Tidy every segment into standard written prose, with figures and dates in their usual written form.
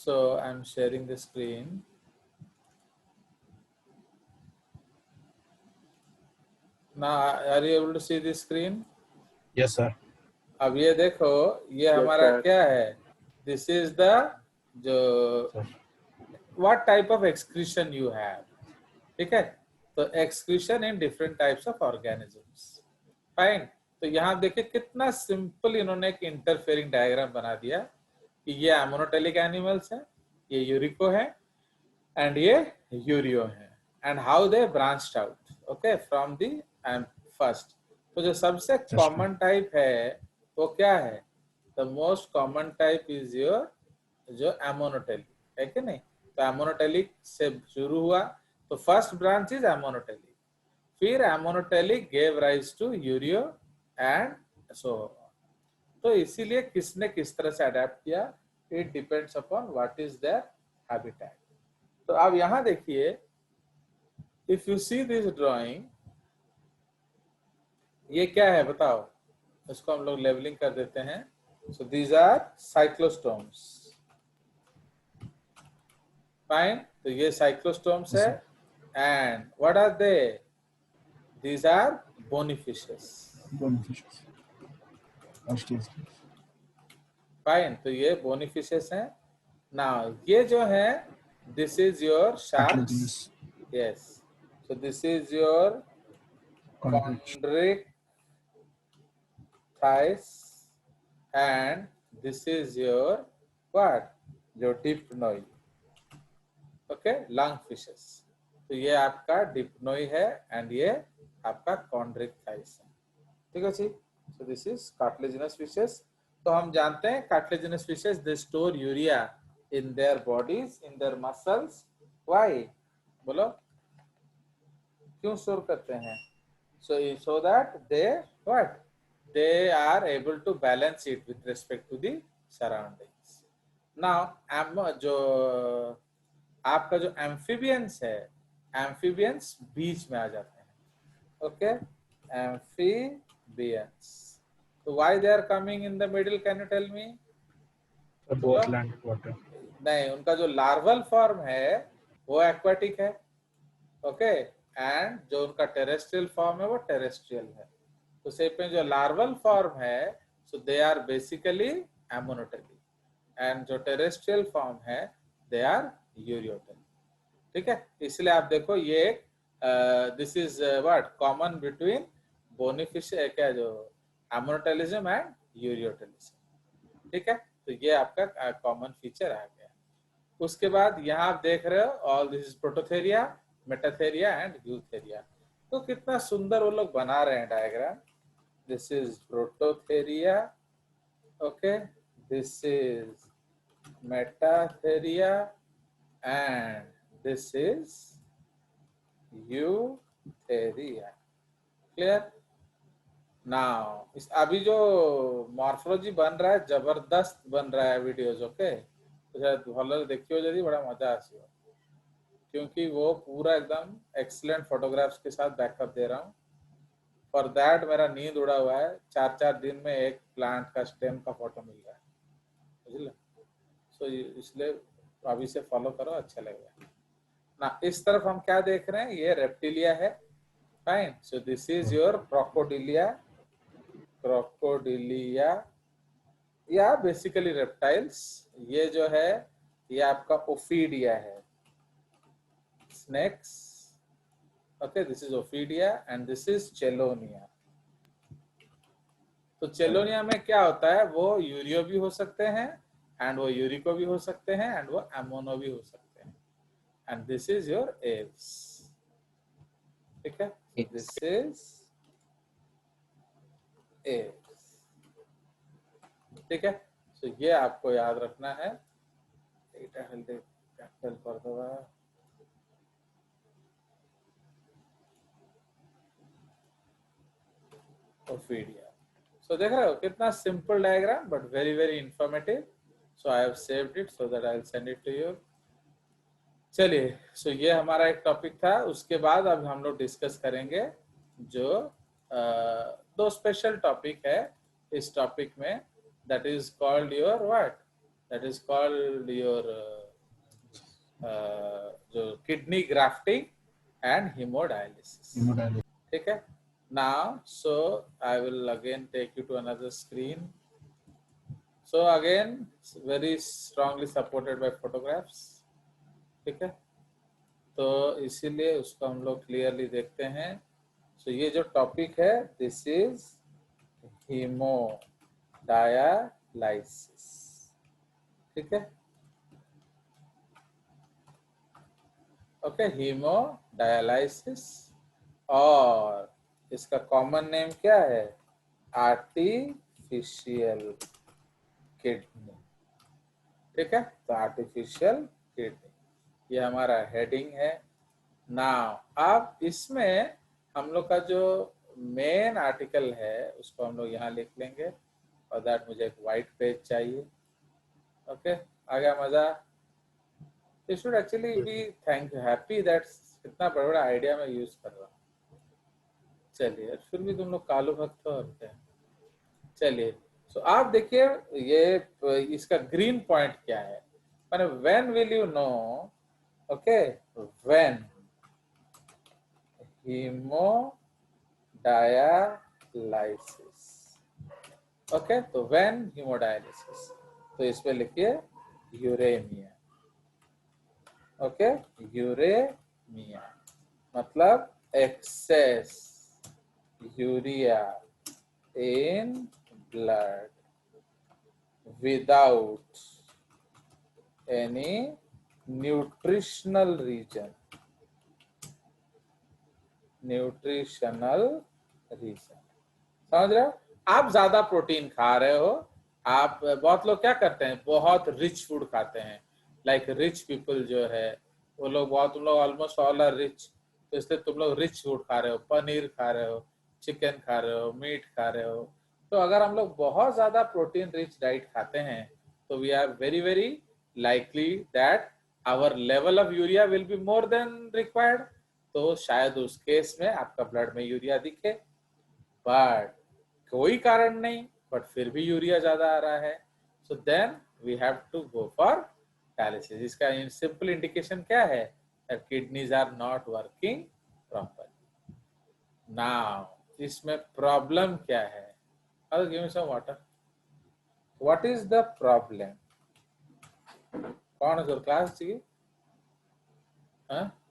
So I'm sharing the screen. Now, are you able to see the screen? Yes, sir. अब ये देखो, ये Yes, हमारा sir. क्या है? This is the जो Sir. what type of excretion you have. ठीक है? तो excretion in different types of organisms. Fine. तो यहाँ देखिए कितना सिंपल इन्होंने एक इंटरफेयरिंग डायग्राम बना दिया कि ये एमोनोटेलिक एनिमल्स है, ये यूरिको है एंड ये यूरियो है, and how they branched out, okay, from the first. तो जो सबसे कॉमन टाइप है वो क्या है? The most common type is your जो एमोनोटेलिक है कि नहीं? तो एमोनोटेलिक से शुरू हुआ, तो फर्स्ट ब्रांच इज एमोनोटेलिक, फिर ammonotelic gave rise to urea and so. तो इसीलिए किसने किस तरह से अडेप्ट किया, it depends upon what is their habitat. तो अब यहां देखिए, if you see this drawing, ये क्या है बताओ? इसको हम लोग लेबलिंग कर देते हैं. So these are cyclostomes. Fine. तो ये साइक्लोस्टोम्स है, and what are they? These are bony fishes. Fine. तो ये बोनीफिशेस हैं. नाउ ये जो है, this is your sharks. Yes. So this is your chondric thighs, and this is your what? जो डिप्नोई. Okay, lung fishes. तो ये आपका डिप्नोई है एंड ये आपका कॉन्ड्रिक थाइस है. ठीक है जी. So this is cartilaginous fishes. तो हम जानते हैं cartilaginous fishes they store urea in their bodies, in their muscles. Why? बोलो, क्यों स्टोर करते हैं? So that they what? They are able to balance it with respect to the surroundings. Now, जो आपका जो amphibians है, amphibians बीच में आ जाते हैं. Okay, amphibians. So why they are coming in the middle? Can you tell me? Both land water. नहीं, उनका जो लार्वल फॉर्म है वो एक्वाटिक है. ओके, एंड जो उनका टेरेस्ट्रियल फॉर्म है वो टेरेस्ट्रियल है. तो सेप में जो लार्वल फॉर्म है, सो दे आर बेसिकली एमोनोटेलिक, एंड जो टेरेस्ट्रियल फॉर्म है दे आर यूरियोटेलिक. ठीक है. इसलिए आप देखो ये this is what common between bony fish क्या जो एमोनोटेलिज्म एंड यूरियोटेलिज्म. ठीक है. तो ये आपका कॉमन फीचर आ गया. उसके बाद यहाँ आप देख रहे हो all this is Prototheria, Metatheria and Eutheria. तो कितना सुंदर वो लोग बना रहे हैं diagram. This is Prototheria, okay, this is Metatheria and this is Eutheria. Clear? Now इस अभी जो मॉर्फोलॉजी बन रहा है जबरदस्त बन रहा है वीडियोज. ओके, तो भले देखियो जल्दी, बड़ा मजा आसी हो, क्योंकि वो पूरा एकदम एक्सीलेंट फोटोग्राफ्स के साथ बैकअप दे रहा हूँ. फॉर दैट मेरा नींद उड़ा हुआ है. 4-4 दिन में एक प्लांट का स्टेम का फोटो मिल रहा है, बुझल? सो इसलिए अभी से फॉलो करो, अच्छा लगेगा ना. इस तरफ हम क्या देख रहे हैं? ये रेप्टिलिया है. Fine. So this is your Crocodilia. Crocodilia या बेसिकली रेप्टाइल्स. ये जो है ये आपका ओफीडिया है, snakes. Okay, this is Ophidia and this is Chelonia. तो चेलोनिया में क्या होता है? वो यूरियो भी हो सकते हैं एंड वो यूरिको भी हो सकते हैं एंड वो एमोनो भी हो सकते हैं. And this is your Aves. ठीक है. This is Aves. ठीक है. तो ये आपको याद रखना है. Ophidia. So देख रहे हो कितना simple diagram but very very informative. So I have saved it so that I will send it to you. चलिए, सो ये हमारा एक टॉपिक था. उसके बाद अब हम लोग डिस्कस करेंगे जो दो स्पेशल टॉपिक है इस टॉपिक में, that is called your what that is called your जो kidney grafting and hemodialysis. Hemodialysis. ठीक है. Now, so I will again take you to another screen. So again, very strongly supported by photographs. ठीक है. तो इसीलिए उसको हम लोग क्लियरली देखते हैं. So ये जो टॉपिक है, this is hemodialysis. ठीक है. ओके, हीमोडायलाइसिस. और इसका कॉमन नेम क्या है? Artificial kidney. ठीक है. तो आर्टिफिशियल किडनी ये हमारा हेडिंग है. नाउ अब इसमें हम लोग का जो मेन आर्टिकल है उसको हम लोग यहाँ लिख लेंगे. और दैट मुझे एक वाइट पेज चाहिए. ओके, आ गया मजा? You should actually be happy that कितना बड़ा बड़ा आइडिया मैं यूज कर रहा हूँ. चलिए, फिर भी तुम लोग कालू भक्त हो और क्या. चलिए, सो आप देखिए ये इसका ग्रीन पॉइंट क्या है. मैंने when will you know. Okay, when hemodialysis. Okay, तो व्हेन हीमोडायलिसिस, तो इस पे लिखिए यूरेमिया. ओके, यूरेमिया मतलब excess urea in blood without any nutritional reason. समझ रहे हो? आप ज्यादा प्रोटीन खा रहे हो. आप बहुत लोग क्या करते हैं, बहुत रिच फूड खाते हैं. लाइक रिच पीपल जो है वो लोग बहुत, तुम लोग ऑलमोस्ट ऑल आर रिच, तो इसलिए तुम लोग रिच फूड खा रहे हो. पनीर खा रहे हो, चिकन खा रहे हो, मीट खा रहे हो. तो अगर हम लोग बहुत ज्यादा प्रोटीन रिच डाइट खाते हैं तो we are very very likely that our level of urea will be more than required. तो शायद उस केस में आपका ब्लड में यूरिया दिखे, बट कोई कारण नहीं, बट फिर भी यूरिया ज्यादा आ रहा है. So then we have to go for dialysis. इसका सिंपल इंडिकेशन क्या है? That kidneys are not working properly. Now इसमें प्रॉब्लम क्या है? I'll give me some water. What is the problem? कौन है जो क्लास चाहिए? हाँ?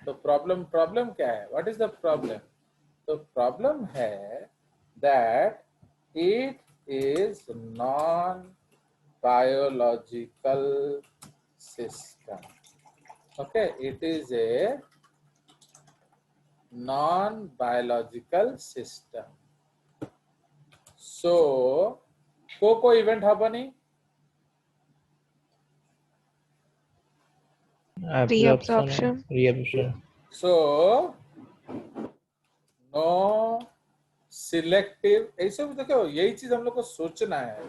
तो प्रॉब्लम क्या है? What is the problem? तो प्रॉब्लम है that it is non-biological system. Okay, it is a non-biological system. So, को इवेंट हबनी Reabsorption. So, no selective. ऐसे भी देखो, यही चीज हम लोग को सोचना है,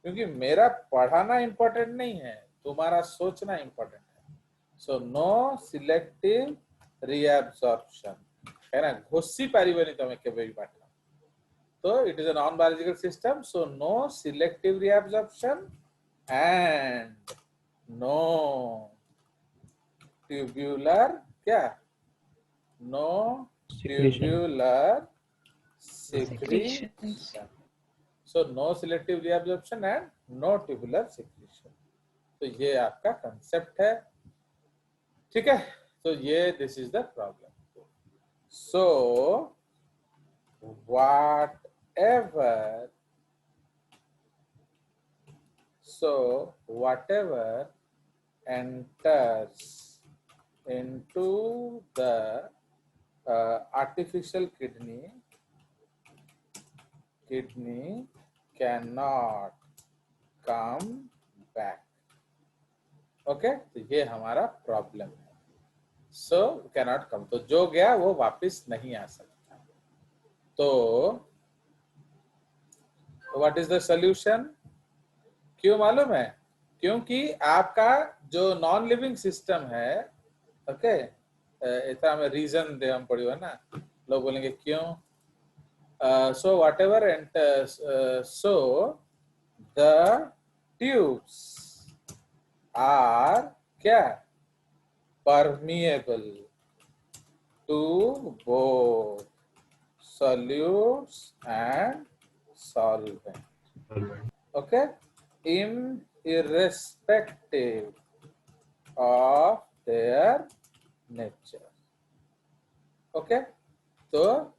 क्योंकि मेरा पढ़ाना इंपॉर्टेंट नहीं है, तुम्हारा सोचना इंपॉर्टेंट है. सो नो सिलेक्टिव रिएब्सॉर्प्शन है ना. घोषी पारिबनी तुम्हें केबे भी पाठना. तो it is a non biological system. So no selective reabsorption and no tubular क्या? No tubular secretion. So no selective reabsorption and no tubular secretion. तो ये आपका कंसेप्ट है. ठीक है. तो ये this is the problem. So whatever enters into the artificial kidney cannot come back. Okay, तो ये हमारा प्रॉब्लम है. सो कैनॉट कम, तो जो गया वो वापस नहीं आ सकता. तो व्हाट इज द सॉल्यूशन? क्यों मालूम है? क्योंकि आपका जो नॉन लिविंग सिस्टम है, ओके, इतना में रीजन दे हम पढ़ियो है ना. लोग बोलेंगे क्यों. So whatever enters, so the tubes are क्या, permeable to both solutes and solvent. Okay, irrespective of their nature. Okay, so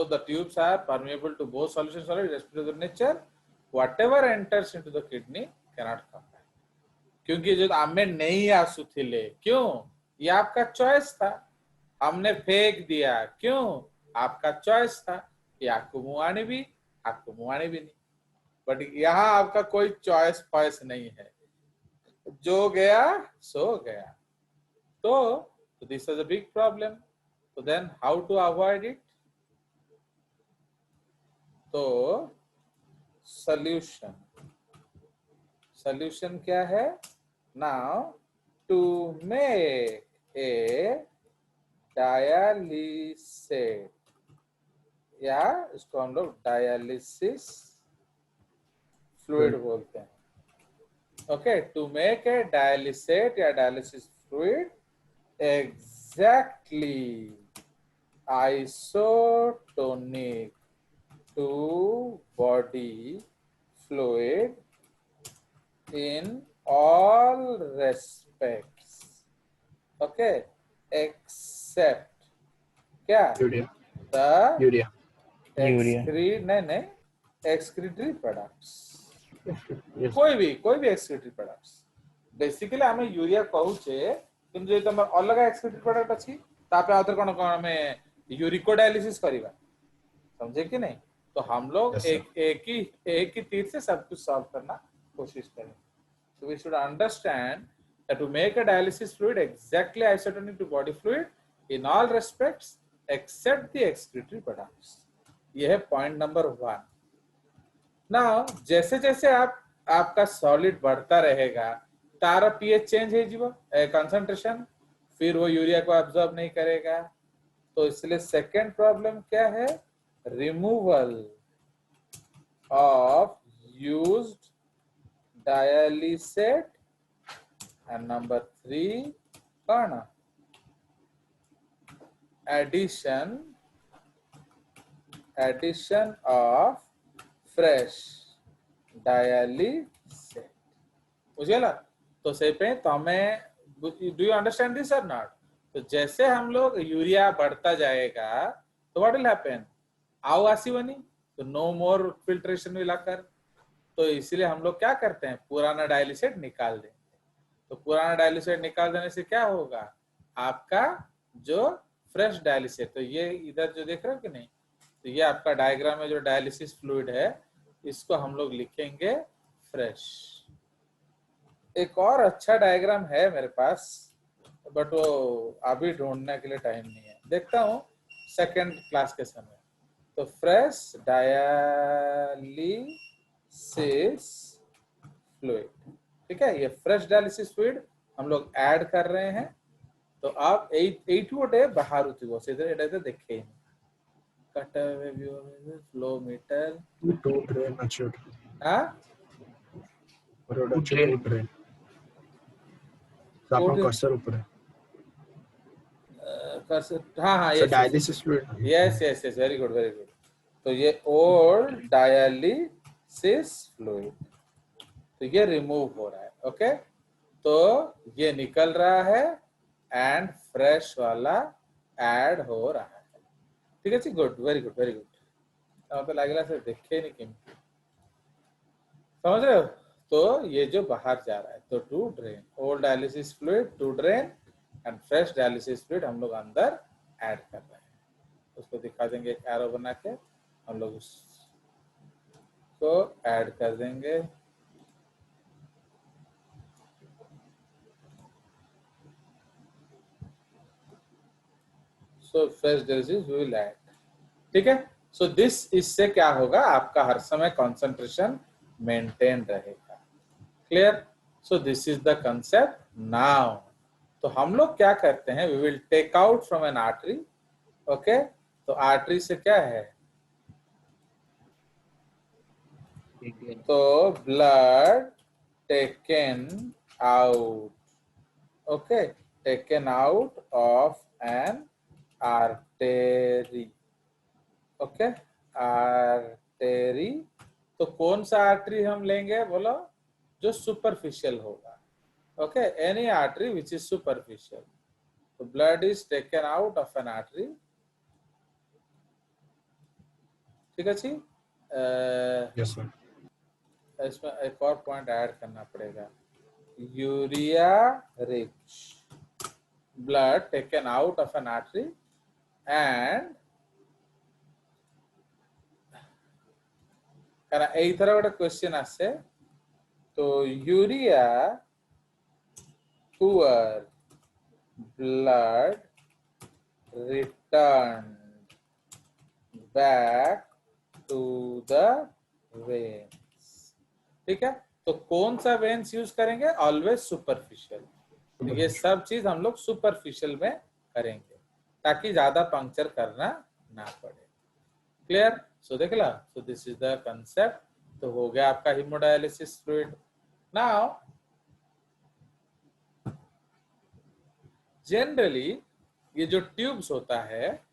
the tubes are permeable to both solution and solid irrespective of their nature. Whatever enters into the kidney cannot come back. क्योंकि जो आमे नहीं आंसू थे, क्यों? ये आपका choice था, हमने फेंक दिया, क्यों? आपका चॉइस था। ये आपको मुआने भी, आपको मुआने भी नहीं, बट यहाँ आपका कोई चॉइस फॉइस नहीं है, जो गया सो गया। तो this is a big problem. तो then how to avoid it? तो सॉल्यूशन क्या है? Now to make a dialysate, या इसको हम लोग डायलिसिस फ्लूइड बोलते हैं। Okay, to make a dialysate या dialysis fluid exactly isotonic to body fluid in all respects, okay, except क्या? Urea. The Urea. नहीं excretory products. Yes. कोई भी excretory products, बेसिकली आमे यूरिया कहूचे, किंतु जे तमर अलग excretory product अछि तापे आउथर कोन हमें यूरिको डायलिसिस करिबा, समझे कि नहीं? तो हम लोग Yes, एक ही तीर से सब कुछ सॉल्व करना कोशिश करें। So we should understand that to make a dialysis fluid exactly isotonic to body fluid in all respects except the excretory products. यह है पॉइंट नंबर 1। नाउ जैसे जैसे आपका सॉलिड बढ़ता रहेगा तारा पीएच चेंज है जीवो कंसंट्रेशन, फिर वो यूरिया को एब्जॉर्ब नहीं करेगा। तो इसलिए सेकेंड प्रॉब्लम क्या है? Removal of used dialysate, and number 3 कौन? addition of fresh dialysate। बुझेला? तो से पे तमें डू यू अंडरस्टैंड दिस और नॉट? तो जैसे हम लोग यूरिया बढ़ता जाएगा तो व्हाट विल हैपन? आओ आसीवनी, तो no more filtration will occur. तो इसलिए हम लोग क्या करते हैं? पुराना डायलिसेट निकाल देंगे। तो पुराना डायलिसेट निकाल देने से क्या होगा? आपका जो फ्रेश डायलिसेट, तो ये इधर जो देख रहे हो कि नहीं, तो ये आपका डायग्राम में जो डायलिसिस फ्लूइड है इसको हम लोग लिखेंगे फ्रेश। एक और अच्छा डायग्राम है मेरे पास, बट वो अभी ढूंढने के लिए टाइम नहीं है, देखता हूँ सेकेंड क्लास के समय। तो फ्रेश डायलिसिस फ्लूइड, ठीक है, ये फ्रेश डायलिसिस फ्लूइड हम लोग ऐड कर रहे हैं। तो आप 8 वोटे बाहर उठिबो सीधे एटा देखे कटवे व्यू में फ्लो मीटर टू ड्रेन अच्छा हां प्रोडक्शन टू ड्रेन आपका कर्सर ऊपर है, कर्सर, हां so dialysis fluid, yes very good. तो ये ओल्ड डायलिसिस फ्लूइड, तो ये रिमूव हो रहा है। ओके, तो ये निकल रहा है एंड फ्रेश वाला ऐड हो रहा है। ठीक है जी, गुड, वेरी गुड। तो लगला से देखे नहीं कि समझ रहे हो? तो ये जो बाहर जा रहा है, तो to drain old dialysis fluid to drain and fresh dialysis fluid हम लोग अंदर ऐड कर रहे हैं। उसको दिखा देंगे एक एरो बना के, हम लोग उसको ऐड कर देंगे। So fresh dialysis we will add, ठीक है। सो दिस, इससे क्या होगा? आपका हर समय कंसंट्रेशन मेंटेन रहेगा। Clear? So this is the concept. Now तो हम लोग क्या करते हैं? We will take out from an artery. Okay, तो आर्टरी से क्या है? तो blood taken out, okay, taken out of an artery, okay, artery. तो कौन सा आर्टरी हम लेंगे बोलो, जो सुपरफिशियल होगा, okay, any artery which is superficial. तो blood is taken out of an artery. ठीक है जी. Yes, sir. इसमें एक और पॉइंट ऐड करना पड़ेगा. Urea rich blood taken out of an artery and कारण এই ধর একটা কোশ্চেন আছে. তো urea poor blood returned back to the veins. ठीक है. तो कौन सा वेन्स यूज करेंगे, ऑलवेज सुपरफिशियल. ये सब चीज हम लोग सुपरफिशियल में करेंगे ताकि ज्यादा पंक्चर करना ना पड़े. क्लियर. सो देख ला. So this is the concept. तो हो गया आपका हीमोडायलिसिस फ्लूइड. नाउ जनरली ये जो ट्यूब्स होता है,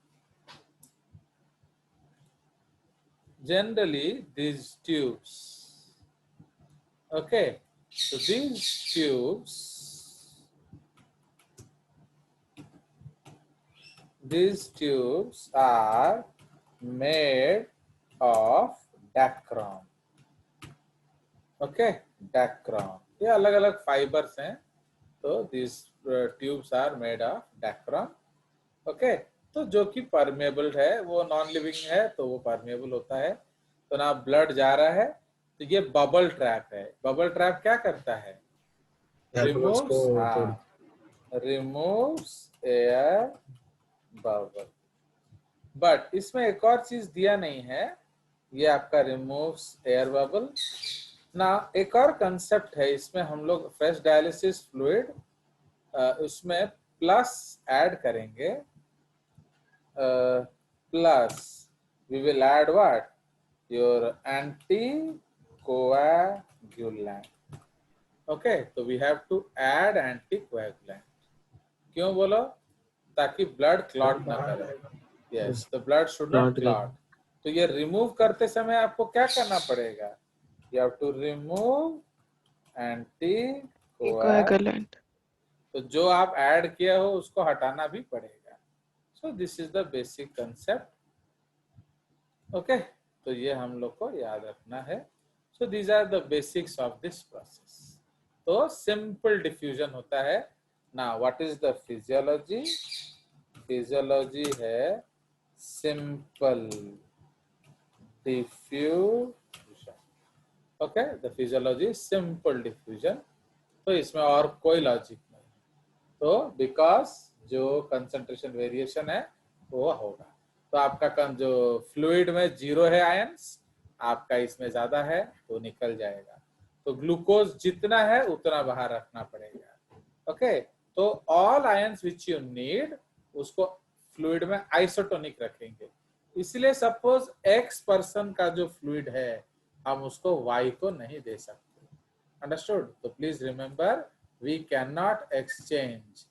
generally these tubes, okay, so these tubes are made of dacron, okay, dacron. ये अलग अलग फाइबर्स हैं. तो these tubes are made of dacron, okay. तो जो कि परमेबल है, वो नॉन लिविंग है तो वो परमेबल होता है. तो ना ब्लड जा रहा है. तो ये बबल ट्रैप है. बबल ट्रैप क्या करता है, रिमूव्स एयर बबल. बट इसमें एक और चीज दिया नहीं है, ये आपका रिमूव्स एयर बबल ना. एक और कंसेप्ट है इसमें, हम लोग फ्रेश डायलिसिस फ्लूइड उसमें प्लस ऐड करेंगे. Plus we will add what, your anticoagulant, okay. तो we have to add anticoagulant. क्यों बोलो, ताकि ब्लड क्लॉट ना करे. Yes, the blood should not clot. तो ये रिमूव करते समय आपको क्या करना पड़ेगा, you have to remove anticoagulant. तो जो आप ऐड किया हो उसको हटाना भी पड़ेगा. So this is the basic concept, okay. तो ये हम लोग को याद रखना है. So these are the basics of this process. तो simple diffusion होता है. Now what is the physiology? Physiology है simple diffusion, okay. The physiology is simple diffusion. तो इसमें और कोई लॉजिक नहीं. तो because जो कंसंट्रेशन वेरिएशन है वो होगा. तो आपका जो फ्लूइड में 0 है आयंस, आपका इसमें ज्यादा है तो निकल जाएगा. तो ग्लूकोज जितना है उतना बाहर रखना पड़ेगा, ओके. तो all ions which you need उसको फ्लूइड में आइसोटोनिक रखेंगे. इसलिए सपोज एक्स पर्सन का जो फ्लूइड है हम उसको वाई को नहीं दे सकते. अंडरस्टूड. तो please remember, we can not exchange